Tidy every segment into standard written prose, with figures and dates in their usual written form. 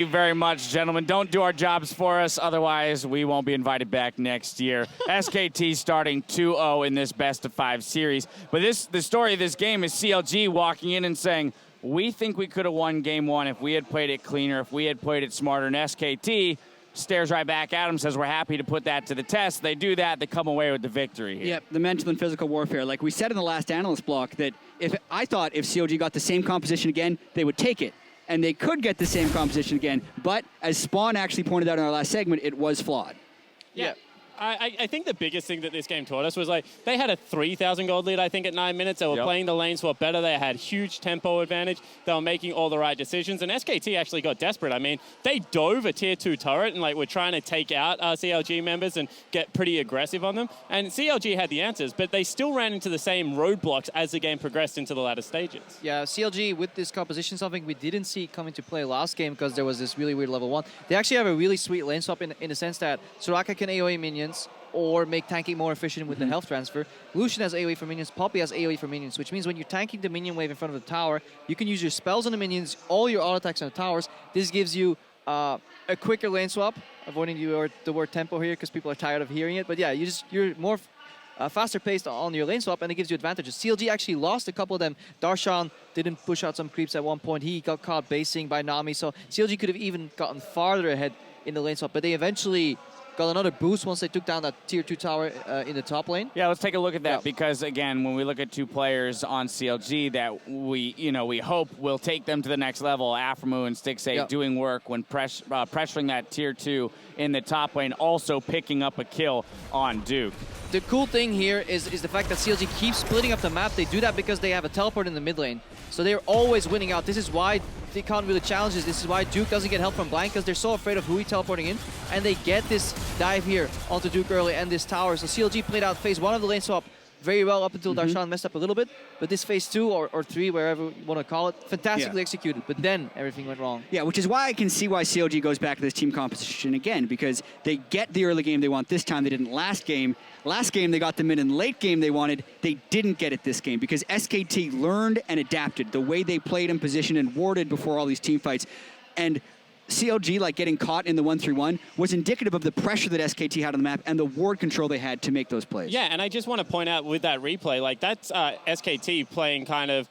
you very much, gentlemen. Don't do our jobs for us, otherwise we won't be invited back next year. SKT starting 2-0 in this best-of-5 series. But the story of this game is CLG walking in and saying, we think we could have won game one if we had played it cleaner, if we had played it smarter. And SKT stares right back at him, says we're happy to put that to the test. They do that, they come away with the victory here. Yep, the mental and physical warfare. Like we said in the last analyst block, that I thought if CLG got the same composition again, they would take it. And they could get the same composition again, but as Spawn actually pointed out in our last segment, it was flawed. Yeah. I think the biggest thing that this game taught us was like they had a 3,000 gold lead, I think, at 9 minutes. They were playing the lane swap better. They had huge tempo advantage. They were making all the right decisions. And SKT actually got desperate. I mean, they dove a tier 2 turret and like were trying to take out CLG members and get pretty aggressive on them. And CLG had the answers, but they still ran into the same roadblocks as the game progressed into the latter stages. Yeah, CLG with this composition, something we didn't see come into play last game because there was this really weird level 1. They actually have a really sweet lane swap in the sense that Soraka can AoE minions or make tanking more efficient with the health transfer. Lucian has AoE for minions, Poppy has AoE for minions, which means when you're tanking the minion wave in front of the tower, you can use your spells on the minions, all your auto attacks on the towers. This gives you a quicker lane swap, avoiding the word tempo here because people are tired of hearing it. But yeah, you're more faster paced on your lane swap and it gives you advantages. CLG actually lost a couple of them. Darshan didn't push out some creeps at one point. He got caught basing by Nami, so CLG could have even gotten farther ahead in the lane swap, but they eventually got another boost once they took down that tier 2 tower in the top lane. Yeah, let's take a look at that because, again, when we look at two players on CLG that we hope will take them to the next level, Aphoromoo and Stixxay doing work when pressuring that tier 2 in the top lane, also picking up a kill on Duke. The cool thing here is the fact that CLG keeps splitting up the map. They do that because they have a teleport in the mid lane. So they're always winning out. This is why they can't really challenge this. This is why Duke doesn't get help from Blind, because they're so afraid of Huhi teleporting in. And they get this dive here onto Duke early and this tower. So CLG played out phase 1 of the lane swap very well up until Darshan messed up a little bit. But this phase 2 or 3, wherever you want to call it, fantastically executed. But then everything went wrong. Yeah, which is why I can see why CLG goes back to this team composition again, because they get the early game they want this time. They didn't last game. Last game, they got the mid and late game they wanted. They didn't get it this game because SKT learned and adapted the way they played in position and warded before all these team fights. And CLG, like getting caught in the 1-3-1, was indicative of the pressure that SKT had on the map and the ward control they had to make those plays. Yeah, and I just want to point out with that replay, like that's SKT playing kind of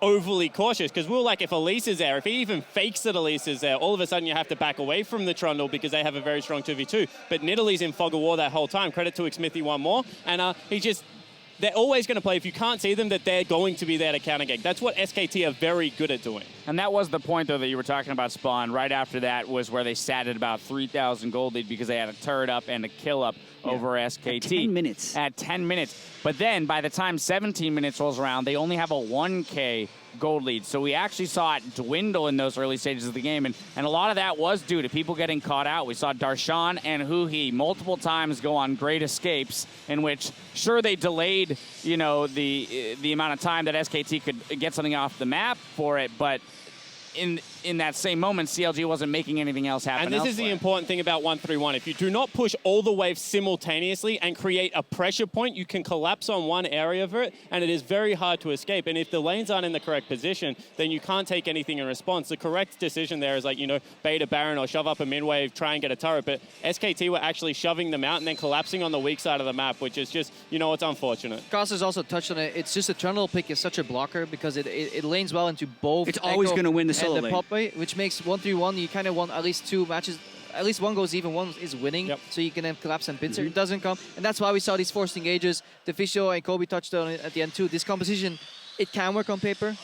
overly cautious, because we were like, if Elise is there, if he even fakes that Elise is there, all of a sudden you have to back away from the Trundle because they have a very strong 2v2. But Nidalee's in fog of war that whole time. Credit to Xmithie one more. And they're always going to play, if you can't see them, that they're going to be there to counter gank. That's what SKT are very good at doing. And that was the point, though, that you were talking about, Spawn. Right after that was where they sat at about 3,000 gold lead because they had a turret up and a kill up over SKT. At 10 minutes. At 10 minutes. But then, by the time 17 minutes rolls around, they only have a 1K gold lead. So we actually saw it dwindle in those early stages of the game. And a lot of that was due to people getting caught out. We saw Darshan and Huhi multiple times go on great escapes in which, sure, they delayed, the amount of time that SKT could get something off the map for it, but in that same moment, CLG wasn't making anything else happen. And this is the important thing about 1-3-1. If you do not push all the waves simultaneously and create a pressure point, you can collapse on one area of it, and it is very hard to escape. And if the lanes aren't in the correct position, then you can't take anything in response. The correct decision there is like, bait a Baron or shove up a mid wave, try and get a turret. But SKT were actually shoving them out and then collapsing on the weak side of the map, which is just, it's unfortunate. Costas also touched on it. It's just a Trundle pick is such a blocker because it lanes well into both. It's always going to win the solo lane. Which makes 1-3-1, you kind of want at least 2 matches. At least one goes even, one is winning, so you can then collapse and pincer. It doesn't come, and that's why we saw these forced engages. Deficio and Kobe touched on it at the end too. This composition, it can work on paper,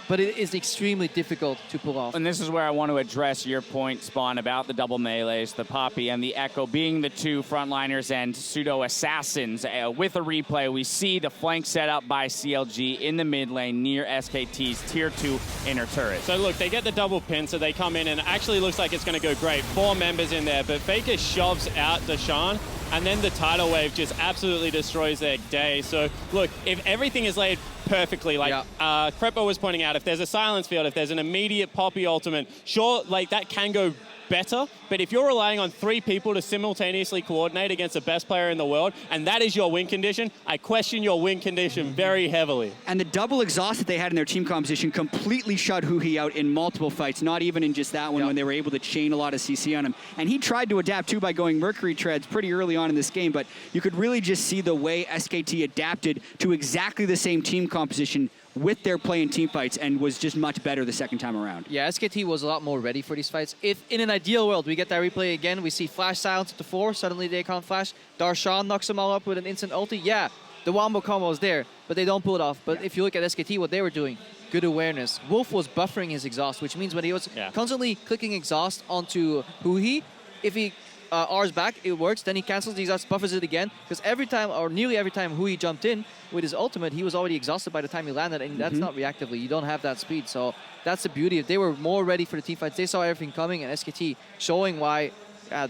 but it is extremely difficult to pull off. And this is where I want to address your point, Spawn, about the double melees, the Poppy and the Ekko being the two frontliners and pseudo-assassins. With a replay, we see the flank set up by CLG in the mid lane near SKT's tier 2 inner turret. So look, they get the double pin, so they come in and it actually looks like it's going to go great. 4 members in there, but Faker shoves out Darshan, and then the tidal wave just absolutely destroys their day. So look, if everything is laid perfectly, like Crepo was pointing out, if there's a silence field, if there's an immediate Poppy ultimate, sure, like that can go better, but if you're relying on 3 people to simultaneously coordinate against the best player in the world, and that is your win condition, I question your win condition very heavily. And the double exhaust that they had in their team composition completely shut Huhi out in multiple fights, not even in just that one when they were able to chain a lot of CC on him. And he tried to adapt too by going Mercury Treads pretty early on in this game, but you could really just see the way SKT adapted to exactly the same team composition with their play in team fights and was just much better the second time around. Yeah, SKT was a lot more ready for these fights. If in an ideal world we get that replay again, we see Flash silence at the 4, suddenly they can't flash. Darshan knocks them all up with an instant ulti. Yeah, the wombo combo is there, but they don't pull it off. But if you look at SKT, what they were doing, good awareness. Wolf was buffering his exhaust, which means when he was constantly clicking exhaust onto Huhi, if he R's back, it works, then he cancels the exhaust, buffers it again, because every time, or nearly every time Huhi jumped in with his ultimate, he was already exhausted by the time he landed, and that's not reactively. You don't have that speed, so that's the beauty. If they were more ready for the team fights, they saw everything coming, and SKT showing why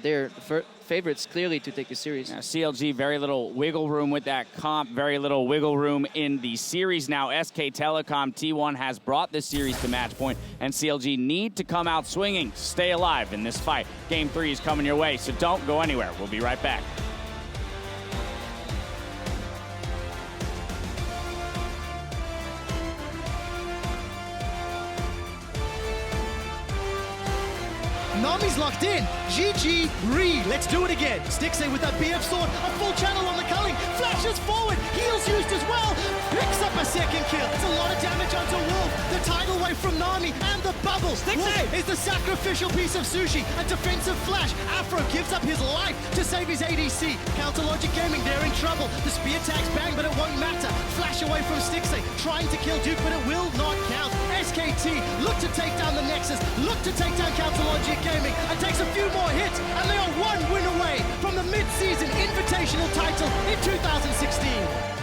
they're favorites clearly to take the series. Yeah, CLG, very little wiggle room with that comp, very little wiggle room in the series. Now SK Telecom T1 has brought this series to match point, and CLG need to come out swinging to stay alive in this fight. Game 3 is coming your way, so don't go anywhere. We'll be right back. Nami's locked in. GG, re. Let's do it again. Stixxay with that BF sword. A full channel on the culling. Flashes forward. Heals used as well. Picks up a second kill. It's a lot of damage onto Wolf. The tidal wave from Nami and the bubbles. Stixxay is the sacrificial piece of sushi. A defensive flash. Afro gives up his life to save his ADC. Counter Logic Gaming, they're in trouble. The spear tags bang, but it won't matter. Flash away from Stixxay. Trying to kill Duke, but it will not count. SKT look to take down the Nexus. Look to take down Counter Logic Gaming. And takes a few more hits, and they are 1 win away from the mid-season Invitational title in 2016.